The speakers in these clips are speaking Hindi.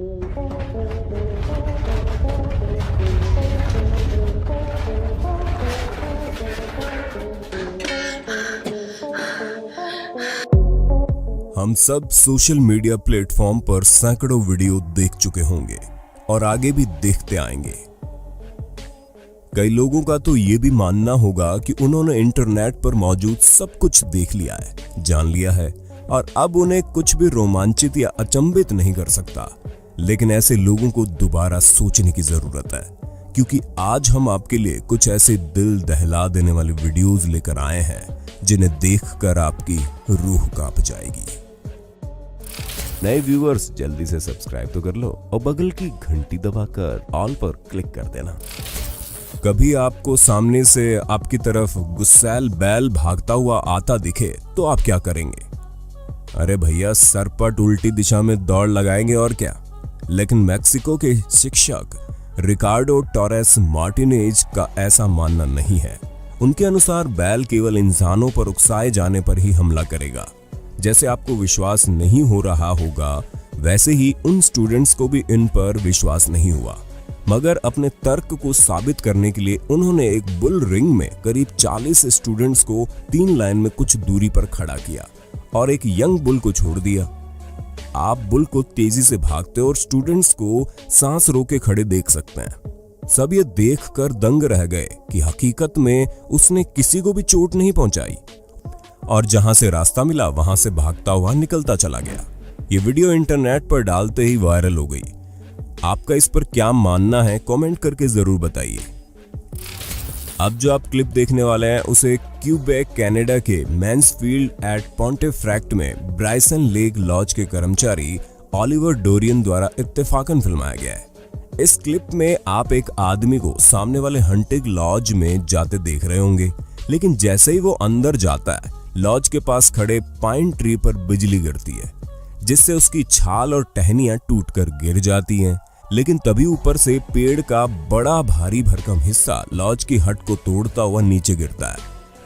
हम सब सोशल मीडिया प्लेटफॉर्म पर सैकड़ों वीडियो देख चुके होंगे और आगे भी देखते आएंगे। कई लोगों का तो ये भी मानना होगा कि उन्होंने इंटरनेट पर मौजूद सब कुछ देख लिया है, जान लिया है और अब उन्हें कुछ भी रोमांचित या अचंभित नहीं कर सकता। लेकिन ऐसे लोगों को दोबारा सोचने की जरूरत है, क्योंकि आज हम आपके लिए कुछ ऐसे दिल दहला देने वाले वीडियोस लेकर आए हैं जिन्हें देखकर आपकी रूह कांप जाएगी। नए व्यूअर्स जल्दी से सब्सक्राइब तो कर लो और बगल की घंटी दबाकर ऑल पर क्लिक कर देना। कभी आपको सामने से आपकी तरफ गुस्सैल बैल भागता हुआ आता दिखे तो आप क्या करेंगे? अरे भैया, सरपट उल्टी दिशा में दौड़ लगाएंगे और क्या। लेकिन मैक्सिको के शिक्षक रिकार्डो टोरेस मार्टिनेज का ऐसा मानना नहीं है। उनके अनुसार बैल केवल इंसानों पर उकसाए जाने पर ही हमला करेगा। जैसे आपको विश्वास नहीं हो रहा होगा, वैसे ही उन स्टूडेंट्स को भी इन पर विश्वास नहीं हुआ। मगर अपने तर्क को साबित करने के लिए उन्होंने एक बुल रिंग में करीब 40 स्टूडेंट्स को 3 लाइन में कुछ दूरी पर खड़ा किया और एक यंग बुल को छोड़ दिया। आप बुल को तेजी से भागते और स्टूडेंट्स को सांस रोके खड़े देख सकते हैं। सब ये देखकर दंग रह गए कि हकीकत में उसने किसी को भी चोट नहीं पहुंचाई और जहां से रास्ता मिला वहां से भागता हुआ निकलता चला गया। ये वीडियो इंटरनेट पर डालते ही वायरल हो गई। आपका इस पर क्या मानना है, कमेंट करके जरूर बताइए। अब जो आप क्लिप देखने वाले हैं उसे क्यूबेक कनाडा के मैन्सफील्ड एट पॉन्टेफ्रैक्ट में ब्राइसन लेक लॉज के कर्मचारी ओलिवर डोरियन द्वारा इत्तेफाकन फिल्माया गया है। इस क्लिप में आप एक आदमी को सामने वाले हंटिंग लॉज में जाते देख रहे होंगे, लेकिन जैसे ही वो अंदर जाता है, लॉज के पास खड़े पाइन ट्री पर बिजली गिरती है, जिससे उसकी छाल और टहनियां टूटकर गिर जाती हैं। लेकिन तभी ऊपर से पेड़ का बड़ा भारी भरकम हिस्सा लॉज की हट को तोड़ता हुआ नीचे गिरता है।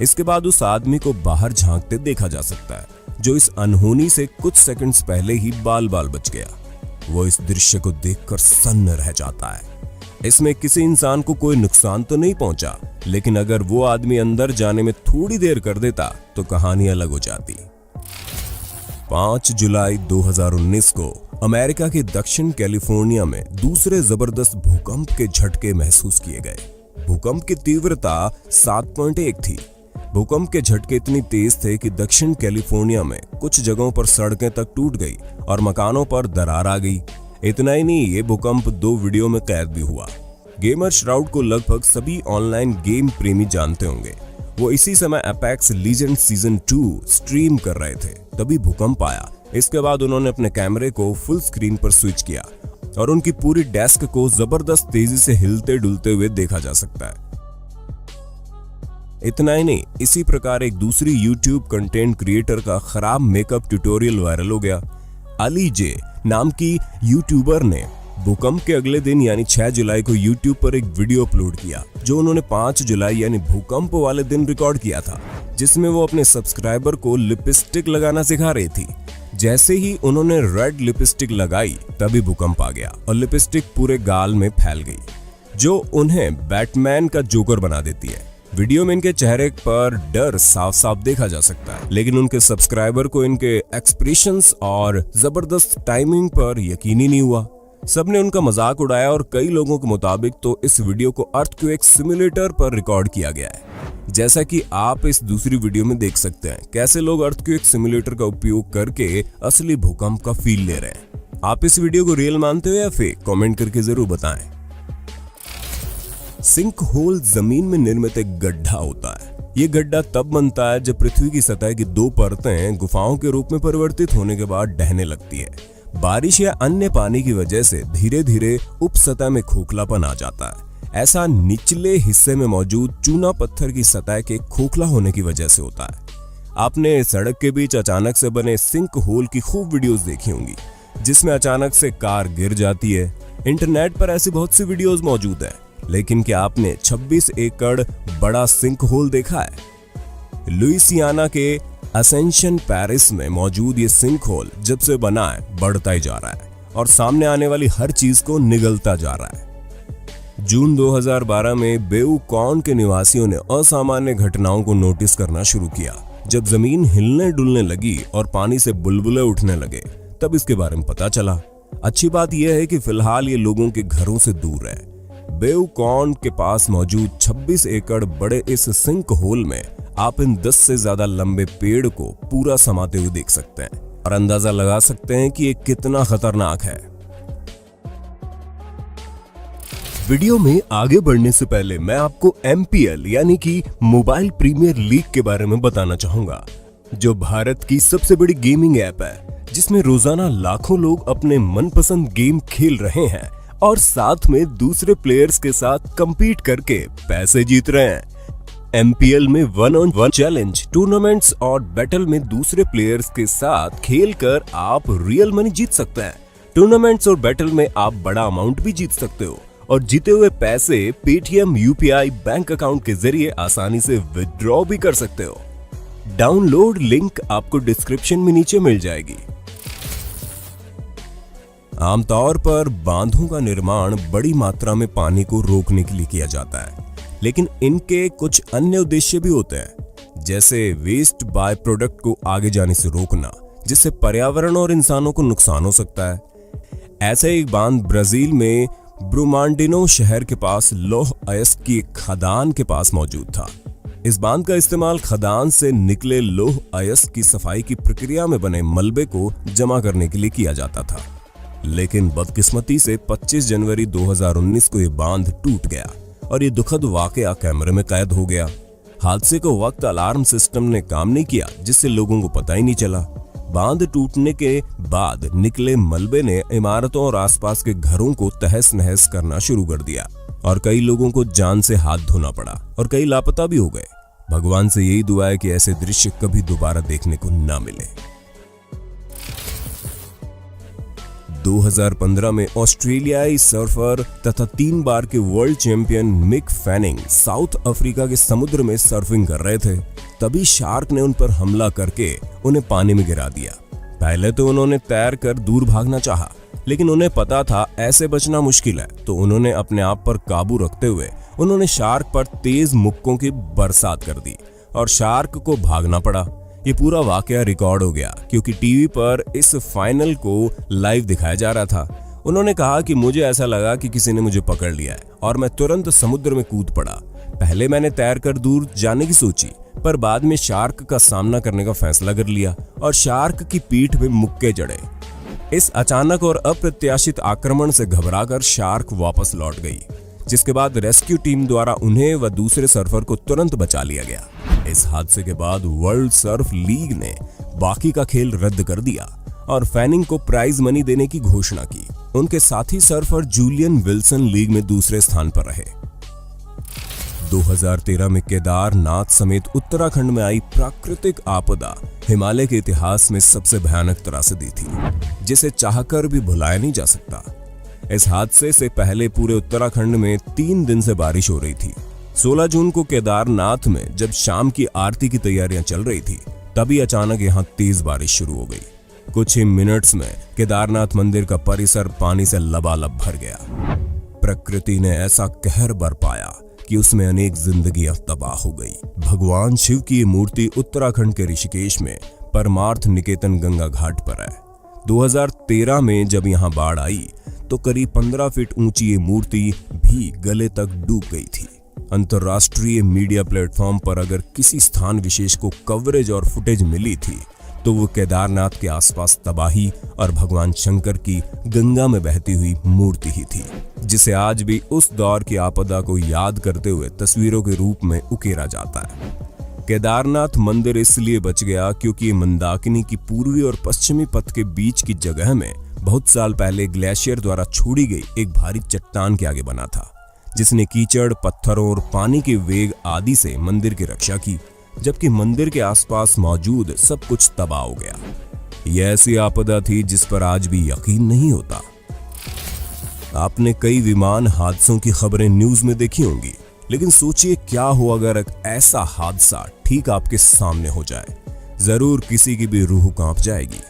इसके बाद उस आदमी को बाहर झांकते देखा जा सकता है, जो इस अनहोनी से कुछ सेकंड्स पहले ही बाल बाल बच गया। वो इस दृश्य को देखकर सन्न रह जाता है। इसमें किसी इंसान को कोई नुकसान तो नहीं पहुंचा, लेकिन अगर वो आदमी अंदर जाने में थोड़ी देर कर देता तो कहानी अलग हो जाती। 5 जुलाई 2019 को अमेरिका के दक्षिण कैलिफोर्निया में दूसरे जबरदस्त भूकंप के झटके महसूस किए गए। भूकंप की तीव्रता 7.1 थी। भूकंप के झटके इतनी तेज थे कि दक्षिण कैलिफोर्निया में कुछ जगहों पर सड़कें तक टूट गई और मकानों पर दरार आ गई। इतना ही नहीं, ये भूकंप 2 वीडियो में कैद भी हुआ। गेमर श्राउड को लगभग सभी ऑनलाइन गेम प्रेमी जानते होंगे। वो इसी समय एपेक्स लीजेंड सीजन 2 स्ट्रीम कर रहे थे, तभी भूकंप आया। इसके बाद उन्होंने अपने कैमरे को फुल स्क्रीन पर स्विच किया और उनकी पूरी डेस्क को जबरदस्त तेजी से हिलते डुलते हुए देखा जा सकता है। इतना ही नहीं, इसी प्रकार एक दूसरी यूट्यूब कंटेंट क्रिएटर का खराब मेकअप ट्यूटोरियल वायरल हो गया। अली जे नाम की यूट्यूबर ने भूकंप के अगले दिन यानी 6 जुलाई को यूट्यूब पर एक वीडियो अपलोड किया, जो उन्होंने 5 जुलाई यानी भूकंप वाले दिन रिकॉर्ड किया था, जिसमें वो अपने सब्सक्राइबर को लिपस्टिक लगाना सिखा रही थी। जैसे ही उन्होंने रेड लिपस्टिक लगाई, तभी भूकंप आ गया और लिपस्टिक पूरे गाल में फैल गई, जो उन्हें बैटमैन का जोकर बना देती है। वीडियो में इनके चेहरे पर डर साफ साफ देखा जा सकता है, लेकिन उनके सब्सक्राइबर को इनके एक्सप्रेशंस और जबरदस्त टाइमिंग पर यकीन ही नहीं हुआ। सबने उनका मजाक उड़ाया और कई लोगों के मुताबिक तो इस वीडियो को अर्थक्वेक सिमुलेटर पर रिकॉर्ड किया गया है। जैसा कि आप इस दूसरी वीडियो में देख सकते हैं, कैसे लोग अर्थक्वेक सिमुलेटर का उपयोग करके असली भूकंप का फील ले रहे हैं। आप इस वीडियो को रियल मानते हो या फेक, कमेंट करके जरूर बताएं। सिंक होल जमीन में निर्मित एक गड्ढा होता है। ये गड्ढा तब बनता है जब पृथ्वी की सतह की 2 परतें गुफाओं के रूप में परिवर्तित होने के बाद ढहने लगती है। बारिश या अन्य पानी की वजह से धीरे धीरे उपसतह में खोखलापन आ जाता है। ऐसा निचले हिस्से में मौजूद चूना पत्थर की सतह के खोखला होने की वजह से होता है। आपने सड़क के बीच अचानक से बने सिंक होल की खूब वीडियोस देखी होंगी, जिसमें अचानक से कार गिर जाती है। इंटरनेट पर ऐसी बहुत सी वीडियोस मौजूद हैं, लेकिन क्या आपने 26 एकड़ बड़ा सिंक होल देखा है? लुइसियाना के असेंशन पेरिस में मौजूद ये सिंक होल जब से बना है बढ़ता ही जा रहा है और सामने आने वाली हर चीज को निगलता जा रहा है। जून 2012 में बेउकॉन के निवासियों ने असामान्य घटनाओं को नोटिस करना शुरू किया। जब जमीन हिलने डुलने लगी और पानी से बुलबुले उठने लगे तब इसके बारे में पता चला। अच्छी बात यह है कि फिलहाल ये लोगों के घरों से दूर है। बेउकॉन के पास मौजूद 26 एकड़ बड़े इस सिंक होल में आप इन 10 से ज्यादा लंबे पेड़ को पूरा समाते हुए देख सकते हैं और अंदाजा लगा सकते हैं कि ये कितना खतरनाक है। वीडियो में आगे बढ़ने से पहले मैं आपको MPL यानी कि मोबाइल प्रीमियर लीग के बारे में बताना चाहूंगा, जो भारत की सबसे बड़ी गेमिंग ऐप है, जिसमें रोजाना लाखों लोग अपने मनपसंद गेम खेल रहे हैं और साथ में दूसरे प्लेयर्स के साथ compete करके पैसे जीत रहे हैं। MPL में 1-on-1 चैलेंज, टूर्नामेंट्स और बैटल में दूसरे प्लेयर्स के साथ खेलकर आप रियल मनी जीत सकते हैं। टूर्नामेंट्स और बैटल में आप बड़ा अमाउंट भी जीत सकते हो और जीते हुए पैसे पेटीएम UPI बैंक अकाउंट के जरिए आसानी से विथड्रॉ भी कर सकते हो। डाउनलोड लिंक आपको डिस्क्रिप्शन में नीचे मिल जाएगी। आमतौर पर बांधों का निर्माण बड़ी मात्रा में पानी को रोकने के लिए किया जाता है, लेकिन इनके कुछ अन्य उद्देश्य भी होते हैं, जैसे वेस्ट बाय प्रोडक्ट को आगे जाने से रोकना, जिससे पर्यावरण और इंसानों को नुकसान हो सकता है। ऐसा एक बांध ब्राजील में ब्रुमांडिनो शहर के पास लौह अयस्क की एक खदान के पास मौजूद था। इस बांध का इस्तेमाल खदान से निकले लौह अयस्क की सफाई की प्रक्रिया में बने मलबे को जमा करने के लिए किया जाता था, लेकिन बदकिस्मती से 25 जनवरी 2019 को यह बांध टूट गया और ये दुखद वाकया कैमरे में कैद हो गया। हादसे को वक्त अलार्म सिस्टम ने काम नहीं किया, जिससे लोगों को पता ही नहीं चला। बांध टूटने के बाद निकले मलबे ने इमारतों और आसपास के घरों को तहस नहस करना शुरू कर दिया और कई लोगों को जान से हाथ धोना पड़ा और कई लापता भी हो गए। भगवान से यही दुआ है कि ऐसे दृश्य कभी दोबारा देखने को ना मिले। 2015 में ऑस्ट्रेलियाई सर्फर तथा 3 बार के world champion Mick Fanning South Africa के समुद्र में सर्फिंग कर रहे थे। तभी शार्क ने उन पर हमला करके उन्हें पानी में गिरा दिया। पहले तो उन्होंने तैरकर दूर भागना चाहा, लेकिन उन्हें पता था ऐसे बचना मुश्किल है, तो उन्होंने अपने आप पर काबू रखते हुए उन्होंने शार्क पर तेज मुक्कों की बरसात कर दी और शार्क को भागना पड़ा। ये पूरा वाकया रिकॉर्ड हो गया क्योंकि टीवी पर इस फाइनल को लाइव दिखाया जा रहा था। उन्होंने कहा कि मुझे ऐसा लगा कि किसी ने मुझे पकड़ लिया है और मैं तुरंत समुद्र में कूद पड़ा। पहले मैंने तैरकर दूर जाने की सोची, पर बाद में शार्क का सामना करने का फैसला कर लिया और शार्क की पीठ में मुक्के जड़े। इस अचानक और अप्रत्याशित आक्रमण से घबराकर शार्क वापस लौट गई, जिसके बाद रेस्क्यू टीम द्वारा उन्हें व दूसरे सर्फर को तुरंत बचा लिया गया। इस हादसे के बाद वर्ल्ड सर्फ लीग ने बाकी का खेल रद्द कर दिया और फैनिंग को प्राइज मनी देने की घोषणा की। उनके साथी सर्फर जूलियन विल्सन लीग में दूसरे स्थान पर रहे। 2013 में केदारनाथ समेत उत्तराखंड में आई प्राकृतिक आपदा हिमालय के इतिहास में सबसे भयानक त्रासदी थी, जिसे चाहकर भी भुलाया नहीं जा सकता। इस हादसे से पहले पूरे उत्तराखंड में 3 दिन से बारिश हो रही थी। 16 जून को केदारनाथ में जब शाम की आरती की तैयारियां चल रही थी, तभी अचानक यहां तेज बारिश शुरू हो गई। कुछ ही मिनट्स में केदारनाथ मंदिर का परिसर पानी से लबालब भर गया। प्रकृति ने ऐसा कहर बरपाया कि उसमें अनेक जिंदगियां तबाह हो गई। भगवान शिव की ये मूर्ति उत्तराखंड के ऋषिकेश में परमार्थ निकेतन गंगा घाट पर है। 2013 में जब यहां बाढ़ आई तो करीब 15 फीट ऊंची ये मूर्ति भी गले तक डूब गई थी। अंतर्राष्ट्रीय मीडिया प्लेटफॉर्म पर अगर किसी स्थान विशेष को कवरेज और फुटेज मिली थी तो वो केदारनाथ के आसपास तबाही और भगवान शंकर की गंगा में बहती हुई मूर्ति ही थी, जिसे आज भी उस दौर की आपदा को याद करते हुए तस्वीरों के रूप में उकेरा जाता है। केदारनाथ मंदिर इसलिए बच गया क्योंकि मंदाकिनी की पूर्वी और पश्चिमी पथ के बीच की जगह में बहुत साल पहले ग्लेशियर द्वारा छोड़ी गई एक भारी चट्टान के आगे बना था, जिसने कीचड़, पत्थरों और पानी के वेग आदि से मंदिर की रक्षा की, जबकि मंदिर के आसपास मौजूद सब कुछ तबाह हो गया। यह ऐसी आपदा थी जिस पर आज भी यकीन नहीं होता। आपने कई विमान हादसों की खबरें न्यूज में देखी होंगी, लेकिन सोचिए क्या हो अगर एक ऐसा हादसा ठीक आपके सामने हो जाए। जरूर किसी की भी रूह कांप जाएगी।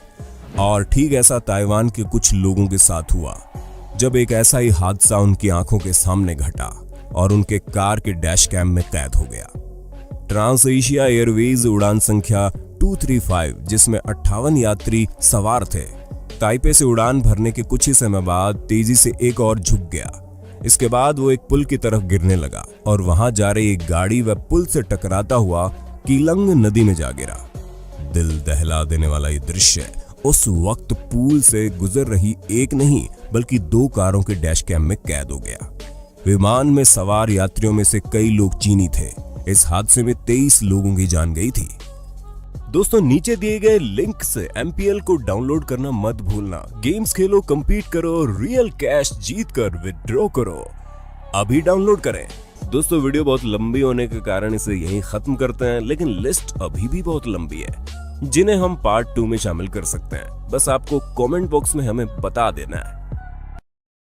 और ठीक ऐसा ताइवान के कुछ लोगों के साथ हुआ, जब एक ऐसा ही हादसा उनकी आंखों के सामने घटा और उनके कार के डैश कैम में कैद हो गया। ट्रांस एशिया एयरवेज उड़ान संख्या 235, जिसमें 58 यात्री सवार थे, ताइपे से उड़ान भरने के कुछ ही समय बाद तेजी से एक और झुक गया। इसके बाद वो एक पुल की तरफ गिरने लगा और वहां जा रही एक गाड़ी व पुल से टकराता हुआ कीलंग नदी में जा गिरा। दिल दहला देने वाला ये दृश्य उस वक्त पुल से गुजर रही एक नहीं बल्कि 2 कारों के डैश कैम में कैद हो गया। विमान में सवार यात्रियों में से कई लोग चीनी थे। इस हादसे में 23 लोगों की जान गई थी। दोस्तों, नीचे दिए गए लिंक से MPL को डाउनलोड करना मत भूलना। गेम्स खेलो, compete करो, रियल कैश जीत कर विड्रॉ करो। अभी डाउनलोड करें। दोस्तों, वीडियो बहुत लंबी होने के कारण इसे यहीं खत्म करते हैं, लेकिन लिस्ट अभी भी बहुत लंबी है जिन्हें हम पार्ट 2 में शामिल कर सकते हैं। बस आपको कमेंट बॉक्स में हमें बता देना है।